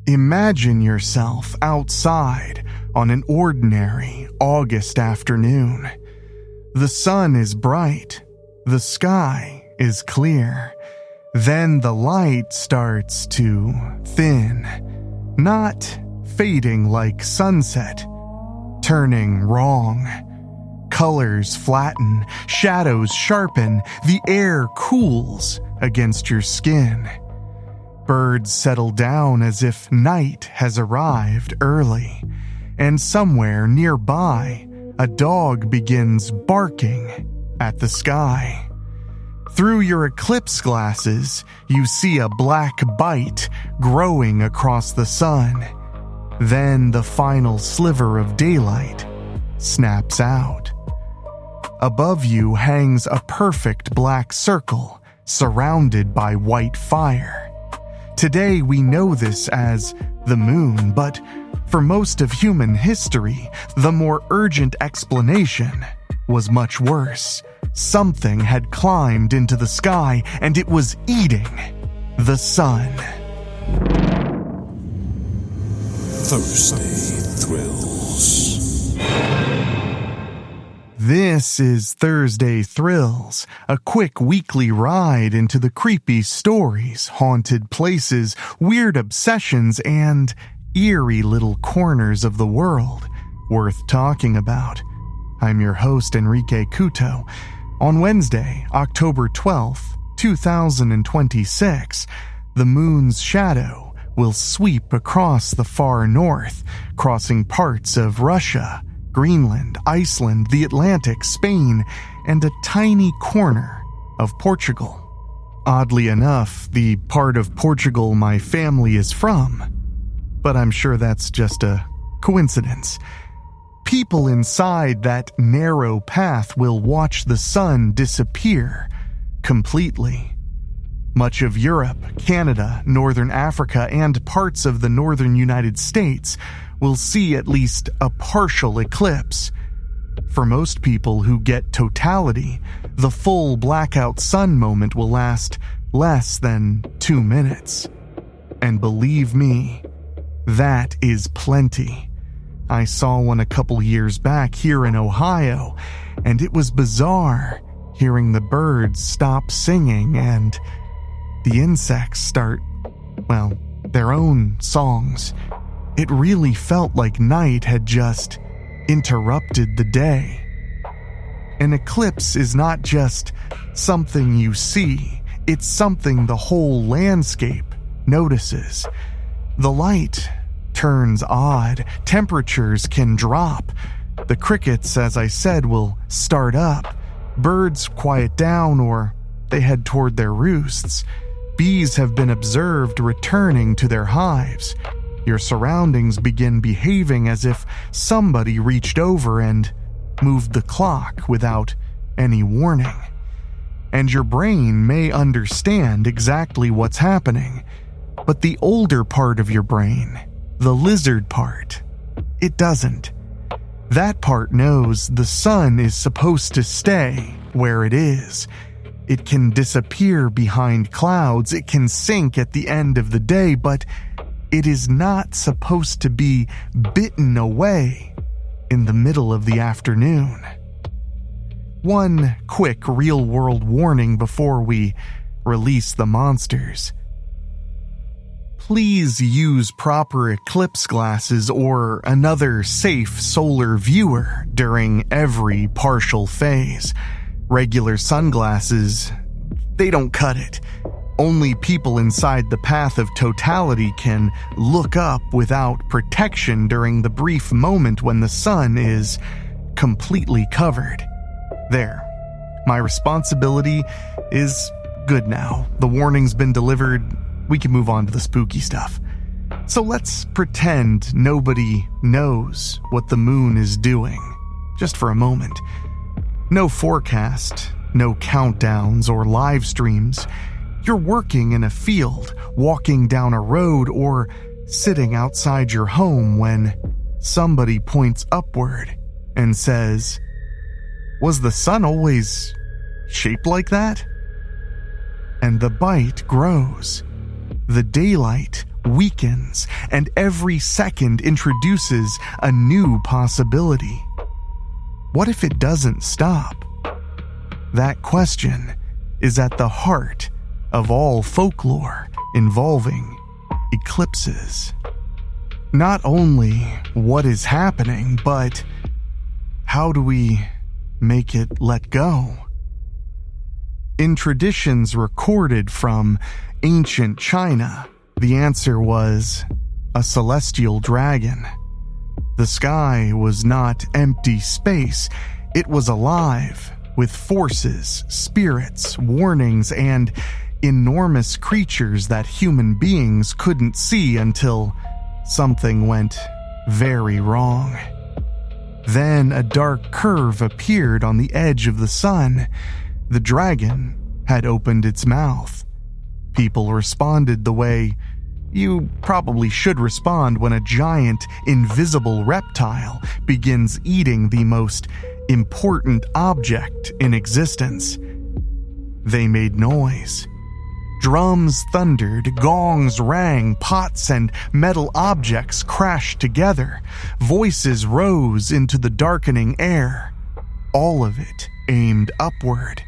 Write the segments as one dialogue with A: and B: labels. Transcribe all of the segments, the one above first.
A: Imagine yourself outside on an ordinary August afternoon. The sun is bright, the sky is clear. Then the light starts to thin, not fading like sunset, turning wrong. Colors flatten, shadows sharpen, the air cools against your skin. Birds settle down as if night has arrived early, and somewhere nearby, a dog begins barking at the sky. Through your eclipse glasses, you see a black bite growing across the sun. Then the final sliver of daylight snaps out. Above you hangs a perfect black circle surrounded by white fire. Today we know this as the moon, but for most of human history, the more urgent explanation was much worse. Something had climbed into the sky and it was eating the sun.
B: Thursday Thrills.
A: This is Thursday Thrills, a quick weekly ride into the creepy stories, haunted places, weird obsessions, and eerie little corners of the world worth talking about. I'm your host, Henrique Couto. On Wednesday, October 12th, 2026, the moon's shadow will sweep across the far north, crossing parts of Russia, Greenland, Iceland, the Atlantic, Spain, and a tiny corner of Portugal. Oddly enough, the part of Portugal my family is from, but I'm sure that's just a coincidence. People inside that narrow path will watch the sun disappear completely. Much of Europe, Canada, Northern Africa, and parts of the northern United States will see at least a partial eclipse. For most people who get totality, the full blackout sun moment will last less than 2 minutes. And believe me, that is plenty. I saw one a couple years back here in Ohio, and it was bizarre hearing the birds stop singing and the insects start, well, their own songs. It really felt like night had just interrupted the day. An eclipse is not just something you see, it's something the whole landscape notices. The light turns odd, temperatures can drop. The crickets, as I said, will start up. Birds quiet down or they head toward their roosts. Bees have been observed returning to their hives. Your surroundings begin behaving as if somebody reached over and moved the clock without any warning. And your brain may understand exactly what's happening, but the older part of your brain, the lizard part, it doesn't. That part knows the sun is supposed to stay where it is. It can disappear behind clouds, it can sink at the end of the day, but it is not supposed to be bitten away in the middle of the afternoon. One quick real-world warning before we release the monsters. Please use proper eclipse glasses or another safe solar viewer during every partial phase. Regular sunglasses, they don't cut it. Only people inside the path of totality can look up without protection during the brief moment when the sun is completely covered. There. My responsibility is good now. The warning's been delivered. We can move on to the spooky stuff. So let's pretend nobody knows what the moon is doing, just for a moment. No forecast, no countdowns or live streams. You're working in a field, walking down a road, or sitting outside your home when somebody points upward and says, "Was the sun always shaped like that?" And the bite grows. The daylight weakens, and every second introduces a new possibility. What if it doesn't stop? That question is at the heart of all folklore involving eclipses. Not only what is happening, but how do we make it let go? In traditions recorded from ancient China, the answer was a celestial dragon. The sky was not empty space, it was alive with forces, spirits, warnings, and enormous creatures that human beings couldn't see until something went very wrong. Then a dark curve appeared on the edge of the sun. The dragon had opened its mouth. People responded the way you probably should respond when a giant, invisible reptile begins eating the most important object in existence. They made noise. Drums thundered, gongs rang, pots and metal objects crashed together. Voices rose into the darkening air. All of it aimed upward.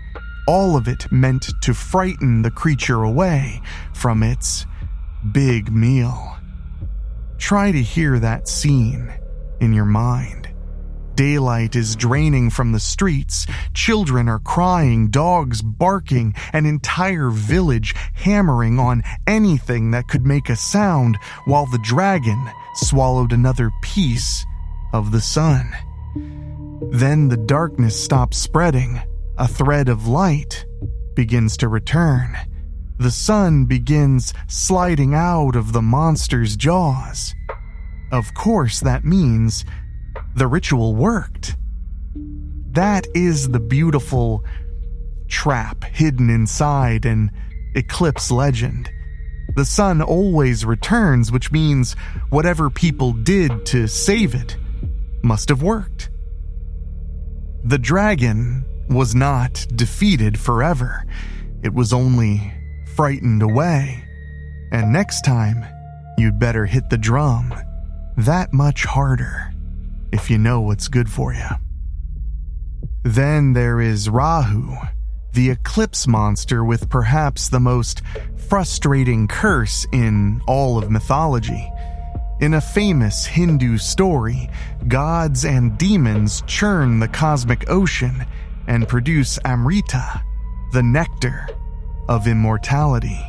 A: All of it meant to frighten the creature away from its big meal. Try to hear that scene in your mind. Daylight is draining from the streets. Children are crying, dogs barking, an entire village hammering on anything that could make a sound, while the dragon swallowed another piece of the sun. Then the darkness stops spreading. A thread of light begins to return. The sun begins sliding out of the monster's jaws. Of course, that means the ritual worked. That is the beautiful trap hidden inside an eclipse legend. The sun always returns, which means whatever people did to save it must have worked. The dragon was not defeated forever. It was only frightened away. And next time, you'd better hit the drum that much harder if you know what's good for you. Then there is Rahu, the eclipse monster with perhaps the most frustrating curse in all of mythology. In a famous Hindu story, gods and demons churn the cosmic ocean and produce Amrita, the nectar of immortality.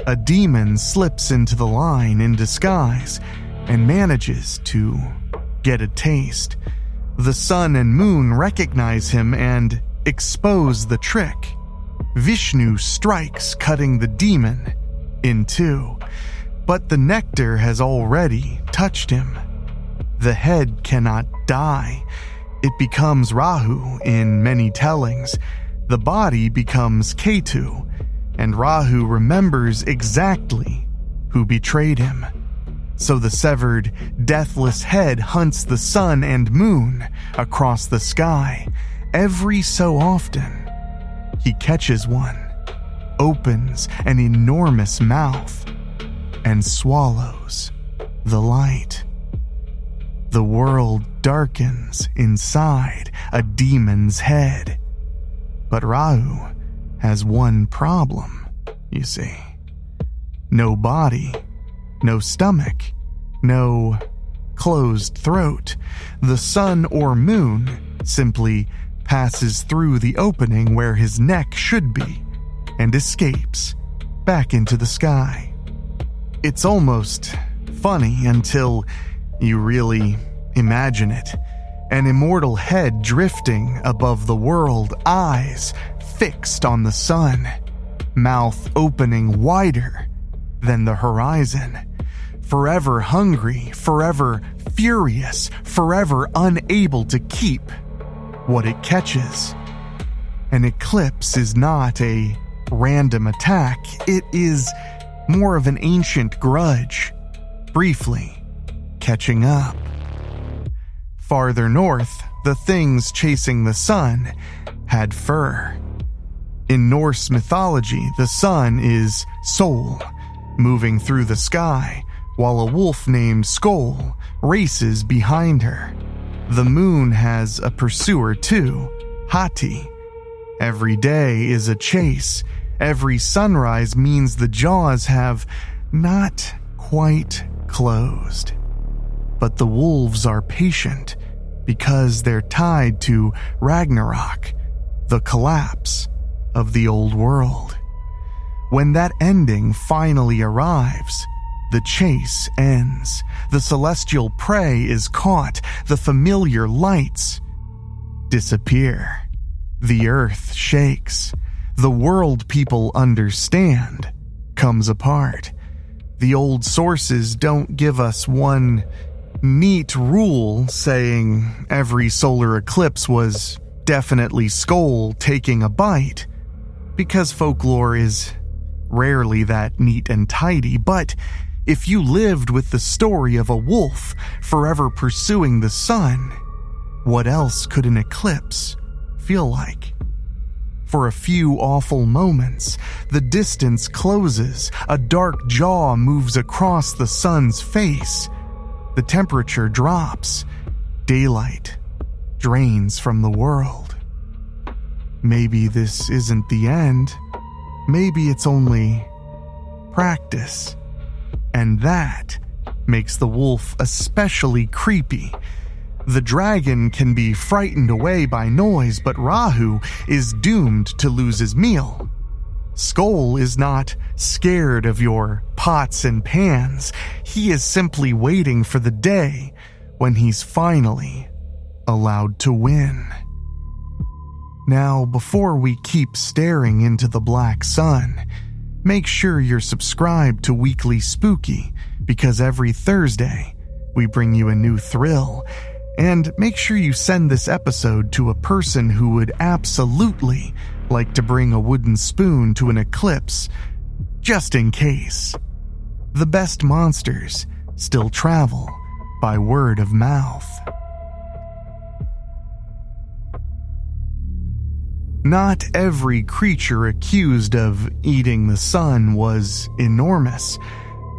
A: A demon slips into the line in disguise and manages to get a taste. The sun and moon recognize him and expose the trick. Vishnu strikes, cutting the demon in two, but the nectar has already touched him. The head cannot die. It becomes Rahu in many tellings. The body becomes Ketu, and Rahu remembers exactly who betrayed him. So the severed, deathless head hunts the sun and moon across the sky. Every so often, he catches one, opens an enormous mouth, and swallows the light. The world darkens inside a demon's head. But Rahu has one problem, you see. No body, no stomach, no closed throat. The sun or moon simply passes through the opening where his neck should be and escapes back into the sky. It's almost funny until you really imagine it. An immortal head drifting above the world, eyes fixed on the sun, mouth opening wider than the horizon. Forever hungry, forever furious, forever unable to keep what it catches. An eclipse is not a random attack, it is more of an ancient grudge, briefly catching up. Farther north, the things chasing the sun had fur. In Norse mythology, the sun is Sol, moving through the sky while a wolf named Sköll races behind her. The moon has a pursuer too, Hati. Every day is a chase. Every sunrise means the jaws have not quite closed. But the wolves are patient because they're tied to Ragnarok, the collapse of the old world. When that ending finally arrives, the chase ends. The celestial prey is caught. The familiar lights disappear. The earth shakes. The world people understand comes apart. The old sources don't give us one neat rule saying every solar eclipse was definitely Sköll taking a bite, because folklore is rarely that neat and tidy. But if you lived with the story of a wolf forever pursuing the sun, what else could an eclipse feel like? For a few awful moments, the distance closes, a dark jaw moves across the sun's face, the temperature drops, daylight drains from the world. Maybe this isn't the end. Maybe it's only practice. And that makes the wolf especially creepy. The dragon can be frightened away by noise, but Rahu is doomed to lose his meal. Sköll is not scared of your pots and pans. He is simply waiting for the day when he's finally allowed to win. Now, before we keep staring into the black sun, make sure you're subscribed to WeeklySpooky, because every Thursday we bring you a new thrill. And make sure you send this episode to a person who would absolutely like to bring a wooden spoon to an eclipse, just in case. The best monsters still travel by word of mouth. Not every creature accused of eating the sun was enormous.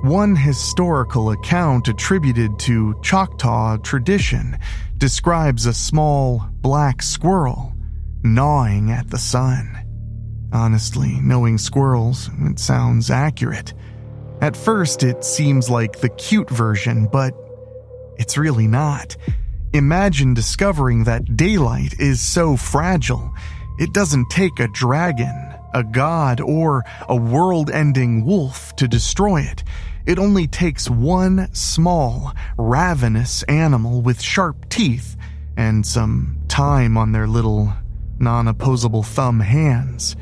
A: One historical account attributed to Choctaw tradition describes a small black squirrel gnawing at the sun. Honestly, knowing squirrels, it sounds accurate. At first, it seems like the cute version, but it's really not. Imagine discovering that daylight is so fragile. It doesn't take a dragon, a god, or a world-ending wolf to destroy it. It only takes one small, ravenous animal with sharp teeth and some time on their little, non-opposable thumb hands.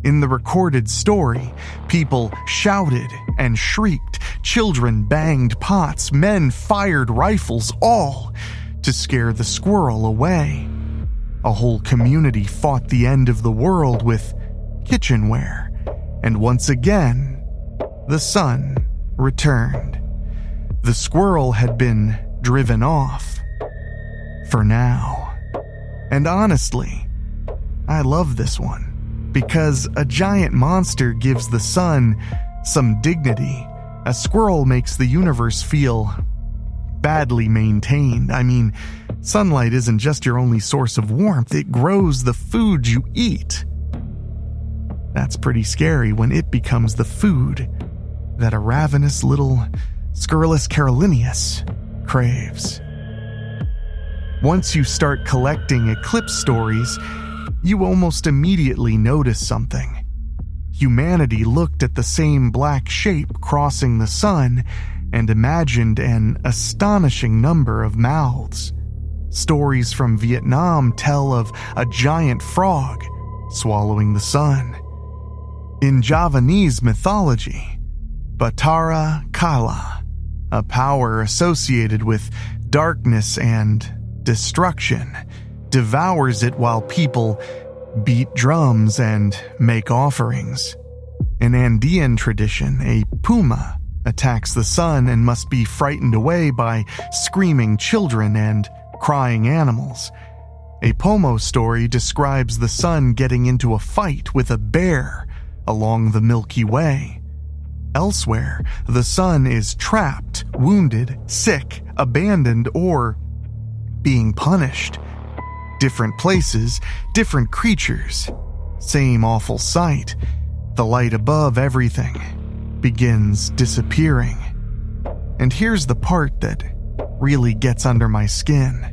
A: In the recorded story, people shouted and shrieked, children banged pots, men fired rifles, all to scare the squirrel away. A whole community fought the end of the world with kitchenware, and once again, the sun returned. The squirrel had been driven off. For now. And honestly, I love this one, because a giant monster gives the sun some dignity. A squirrel makes the universe feel badly maintained. I mean, sunlight isn't just your only source of warmth, it grows the food you eat. That's pretty scary when it becomes the food that a ravenous little Scurrilus carolinus craves. Once you start collecting eclipse stories, you almost immediately notice something. Humanity looked at the same black shape crossing the sun and imagined an astonishing number of mouths. Stories from Vietnam tell of a giant frog swallowing the sun. In Javanese mythology, Batara Kala, a power associated with darkness and destruction, devours it while people beat drums and make offerings. In Andean tradition, a puma attacks the sun and must be frightened away by screaming children and crying animals. A Pomo story describes the sun getting into a fight with a bear along the Milky Way. Elsewhere, the sun is trapped, wounded, sick, abandoned, or being punished. Different places, different creatures, same awful sight. The light above everything begins disappearing. And here's the part that really gets under my skin.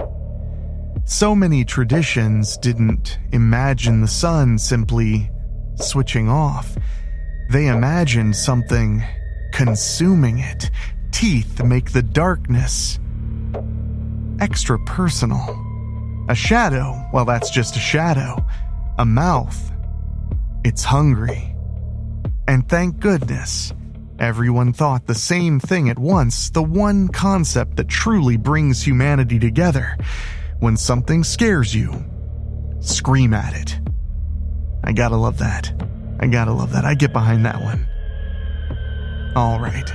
A: So many traditions didn't imagine the sun simply switching off. They imagined something consuming it. Teeth make the darkness extra personal. A shadow, well, that's just a shadow. A mouth, it's hungry. And thank goodness, everyone thought the same thing at once, the one concept that truly brings humanity together. When something scares you, scream at it. I gotta love that. I get behind that one. Alright,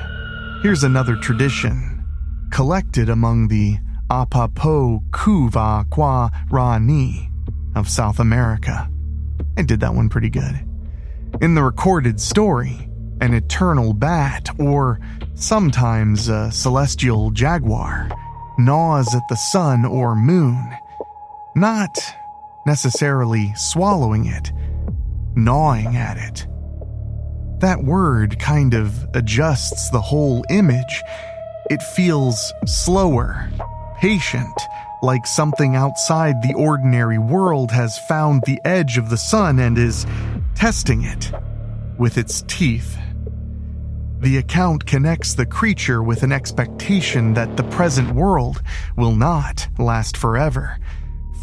A: here's another tradition, collected among the Apapo Kuva Kwa Rani of South America. I did that one pretty good. In the recorded story, an eternal bat, or sometimes a celestial jaguar, gnaws at the sun or moon, not necessarily swallowing it, gnawing at it. That word kind of adjusts the whole image. It feels slower, patient, like something outside the ordinary world has found the edge of the sun and is testing it with its teeth. The account connects the creature with an expectation that the present world will not last forever.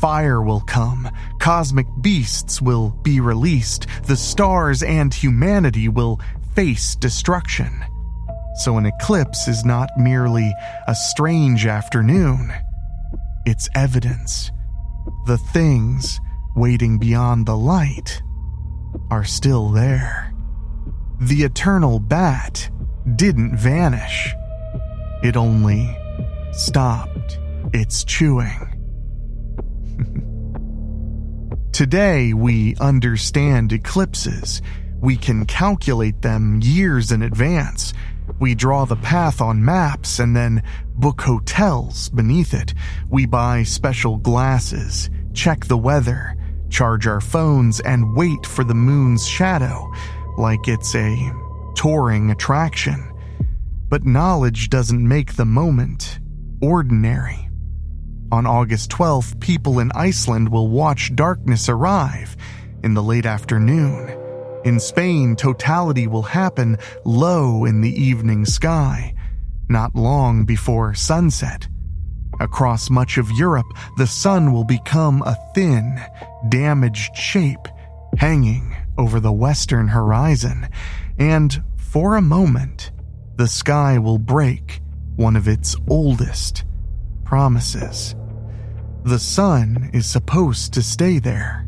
A: Fire will come, cosmic beasts will be released, the stars and humanity will face destruction. So an eclipse is not merely a strange afternoon. It's evidence. The things waiting beyond the light are still there. The eternal bat didn't vanish. It only stopped its chewing. Today, we understand eclipses. We can calculate them years in advance. We draw the path on maps and then book hotels beneath it. We buy special glasses, check the weather, charge our phones, and wait for the moon's shadow like it's a touring attraction. But knowledge doesn't make the moment ordinary. On August 12th, people in Iceland will watch darkness arrive in the late afternoon. In Spain, totality will happen low in the evening sky, not long before sunset. Across much of Europe, the sun will become a thin, damaged shape, hanging over the western horizon, and for a moment, the sky will break one of its oldest promises. The sun is supposed to stay there,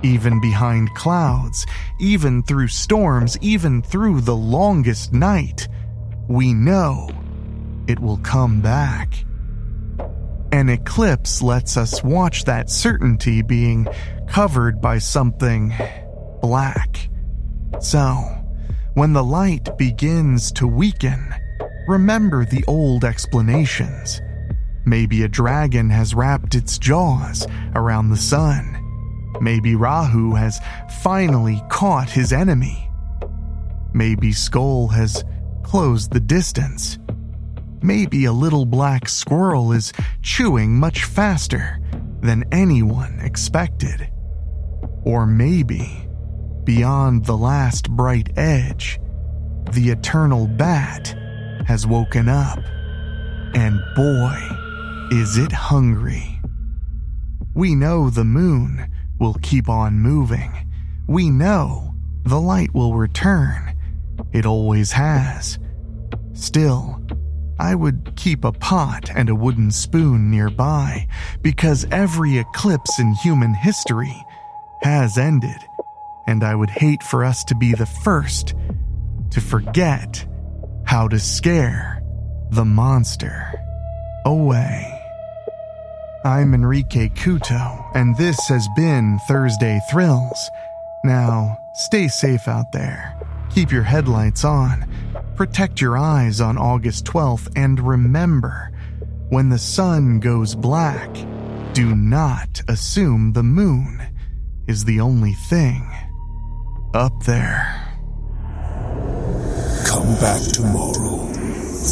A: even behind clouds, even through storms, even through the longest night. We know it will come back. An eclipse lets us watch that certainty being covered by something black. So, when the light begins to weaken, remember the old explanations. Maybe a dragon has wrapped its jaws around the sun. Maybe Rahu has finally caught his enemy. Maybe Sköll has closed the distance. Maybe a little black squirrel is chewing much faster than anyone expected. Or maybe, beyond the last bright edge, the eternal bat has woken up. And boy, is it hungry. We know the moon will keep on moving. We know the light will return. It always has. Still, I would keep a pot and a wooden spoon nearby, because every eclipse in human history has ended, and I would hate for us to be the first to forget how to scare the monster away. I'm Henrique Couto, and this has been Thursday Thrills. Now, stay safe out there. Keep your headlights on. Protect your eyes on August 12th and remember, when the sun goes black, do not assume the moon is the only thing up there.
B: Come back tomorrow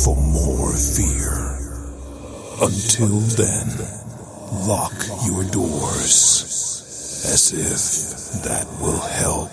B: for more fear. Until then, lock your doors, as if that will help.